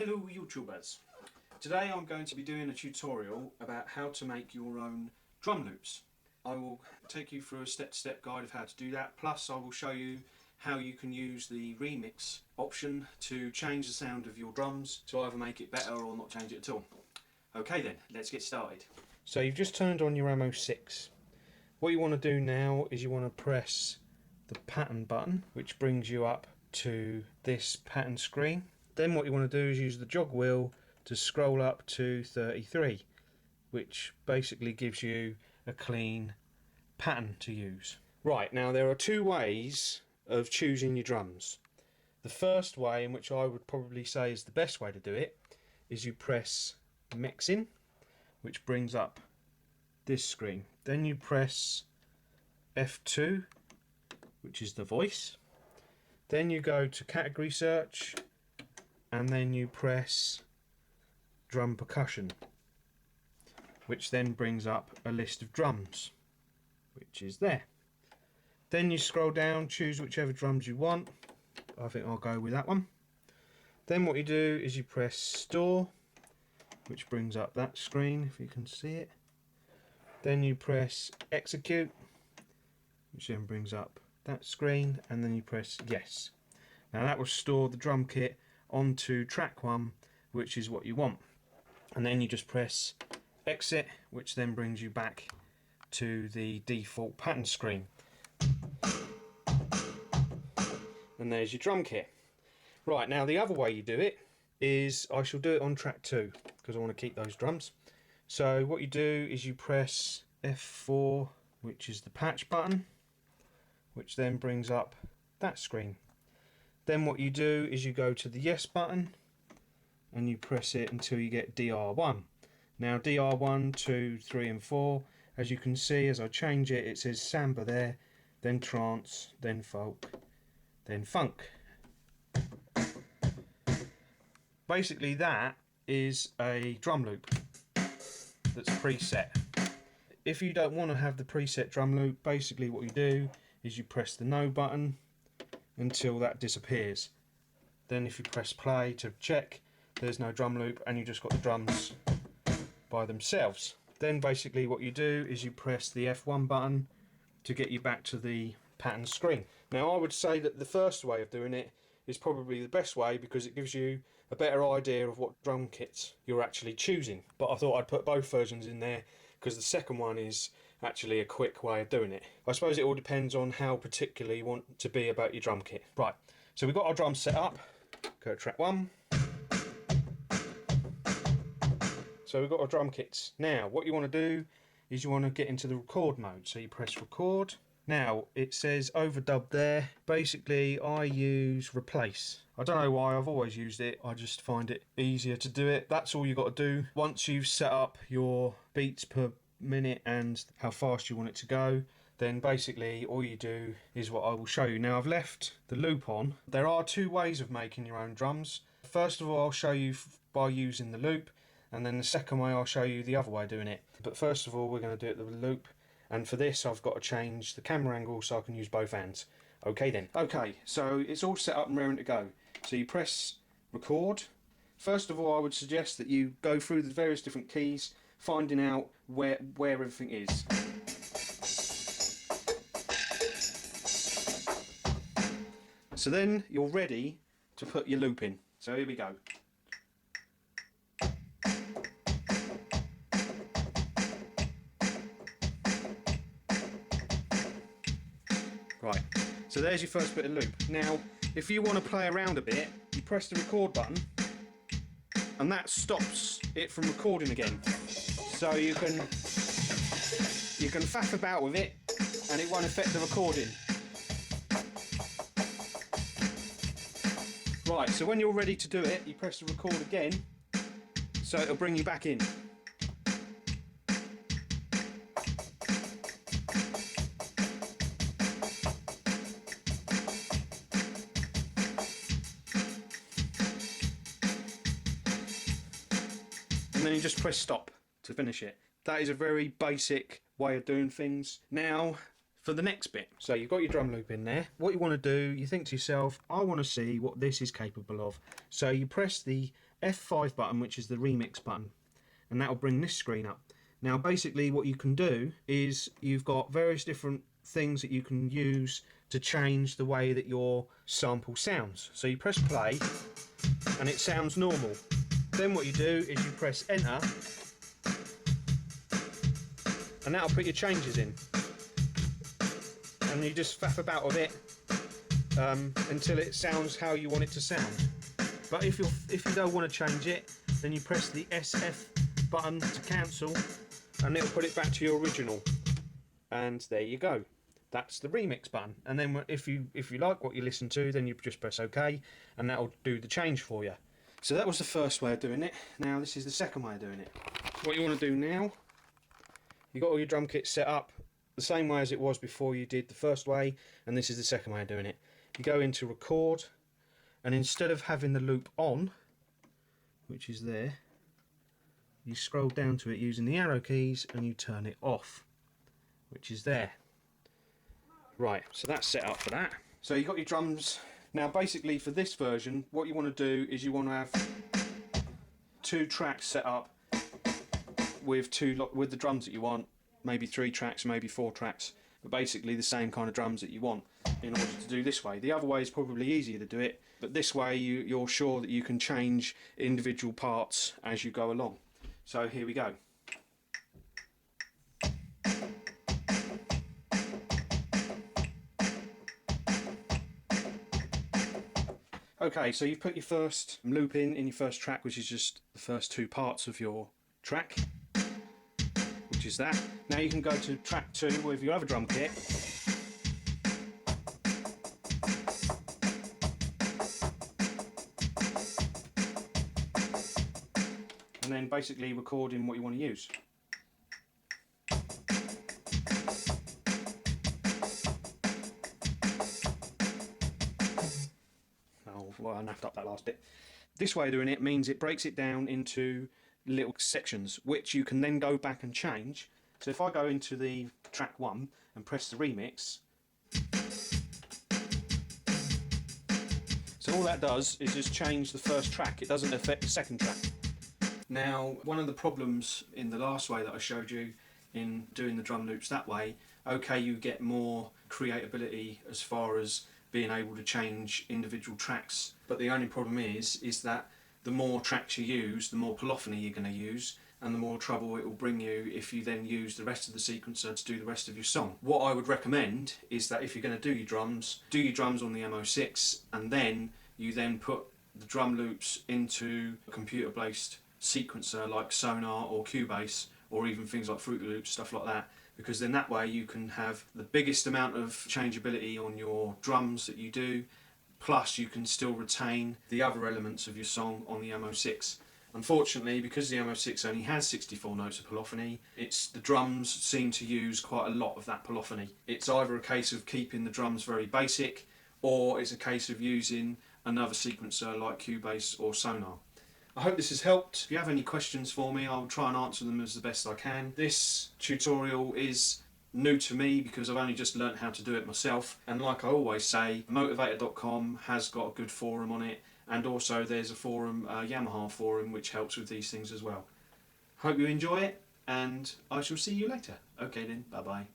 Hello YouTubers! Today I'm going to be doing a tutorial about how to make your own drum loops. I will take you through a step-to-step guide of how to do that, plus I will show you how you can use the remix option to change the sound of your drums to either make it better or not change it at all. Okay then, let's get started. So you've just turned on your mo6. What you want to do now is you want to press the pattern button, which brings you up to this pattern screen. Then what you want to do is use the jog wheel to scroll up to 33, which basically gives you a clean pattern to use. Right, now there are two ways of choosing your drums. The first way, in which I would probably say is the best way to do it, is you press mixing, which brings up this screen. Then you press F2, which is the voice. Then you go to category search, and then you press drum percussion, which then brings up a list of drums, which is there. Then you scroll down, choose whichever drums you want. I think I'll go with that one. Then what you do is you press store, which brings up that screen, if you can see it. Then you press execute, which then brings up that screen, and then you press yes. Now that will store the drum kit onto track 1, which is what you want. And then you just press exit, which then brings you back to the default pattern screen. And there's your drum kit. Right, now the other way you do it is, I shall do it on track 2 because I want to keep those drums. So what you do is you press F4, which is the patch button, which then brings up that screen. Then what you do is you go to the yes button and you press it until you get DR1. Now DR1, 2, 3 and 4, as you can see as I change it, it says samba there, then trance, then folk, then funk. Basically that is a drum loop that's preset. If you don't want to have the preset drum loop, basically what you do is you press the no button until that disappears. Then if you press play to check, there's no drum loop and you just got the drums by themselves. Then basically what you do is you press the F1 button to get you back to the pattern screen. Now I would say that the first way of doing it is probably the best way because it gives you a better idea of what drum kits you're actually choosing. But I thought I'd put both versions in there because the second one is actually a quick way of doing it. I suppose it all depends on how particular you want to be about your drum kit. Right, so we've got our drums set up. Go to track 1. So we've got our drum kits. Now what you want to do is you want to get into the record mode. So you press record. Now it says overdub there. Basically I use replace. I don't know why, I've always used it. I just find it easier to do it. That's all you got to do. Once you've set up your beats per minute and how fast you want it to go, then basically all you do is what I will show you. Now I've left the loop on. There are two ways of making your own drums. First of all, I'll show you by using the loop, and then the second way I'll show you the other way of doing it. But first of all we're going to do it with the loop. And for this I've got to change the camera angle so I can use both hands. Okay then. Okay, so it's all set up and ready to go. So you press record. First of all I would suggest that you go through the various different keys, finding out where everything is. So then you're ready to put your loop in. So here we go. Right, so there's your first bit of loop. Now, if you want to play around a bit, you press the record button, and that stops it from recording again. So you can faff about with it, and it won't affect the recording. Right, so when you're ready to do it, you press the record again, so it'll bring you back in. And then you just press stop to finish it. That is a very basic way of doing things. Now for the next bit. So you've got your drum loop in there. What you want to do, you think to yourself, I want to see what this is capable of. So you press the F5 button, which is the remix button, and that will bring this screen up. Now basically what you can do is you've got various different things that you can use to change the way that your sample sounds. So you press play and it sounds normal. Then what you do is you press enter and that'll put your changes in. And you just faff about with it until it sounds how you want it to sound. But if you don't want to change it, then you press the SF button to cancel and it'll put it back to your original. And there you go. That's the remix button. And then if you like what you listen to, then you just press OK and that'll do the change for you. So that was the first way of doing it. Now this is the second way of doing it. What you want to do now, you've got all your drum kits set up the same way as it was before you did the first way, and this is the second way of doing it. You go into record, and instead of having the loop on, which is there, you scroll down to it using the arrow keys and you turn it off, which is there. Right, so that's set up for that. So you've got your drums. Now basically for this version, what you want to do is you want to have 2 tracks set up with the drums that you want, maybe 3 tracks, maybe 4 tracks, but basically the same kind of drums that you want in order to do this way. The other way is probably easier to do it, but this way you're sure that you can change individual parts as you go along. So here we go. Okay, so you've put your first loop in your first track, which is just the first 2 parts of your track, which is that. Now you can go to track 2 with your other drum kit. And then basically recording what you want to use. Oh, well, I naffed up that last bit. This way of doing it means it breaks it down into little sections, which you can then go back and change. So if I go into the track 1 and press the remix, so all that does is just change the first track. It doesn't affect the second track. Now, one of the problems in the last way that I showed you in doing the drum loops that way, okay, you get more creatability as far as being able to change individual tracks, but the only problem is that the more tracks you use, the more polyphony you're going to use, and the more trouble it will bring you if you then use the rest of the sequencer to do the rest of your song. What I would recommend is that if you're going to do your drums on the mo6, and then you then put the drum loops into a computer-based sequencer like Sonar or Cubase, or even things like Fruity Loops, stuff like that, because then that way you can have the biggest amount of changeability on your drums that you do, plus you can still retain the other elements of your song on the mo6. Unfortunately, because the mo6 only has 64 notes of polyphony, the drums seem to use quite a lot of that polyphony. It's either a case of keeping the drums very basic, or it's a case of using another sequencer like Cubase or Sonar. I hope this has helped. If you have any questions for me, I'll try and answer them as the best I can. This tutorial is new to me because I've only just learnt how to do it myself, and like I always say, motivator.com has got a good forum on it, and also there's a forum, Yamaha forum, which helps with these things as well. Hope you enjoy it, and I shall see you later. Okay then, bye bye.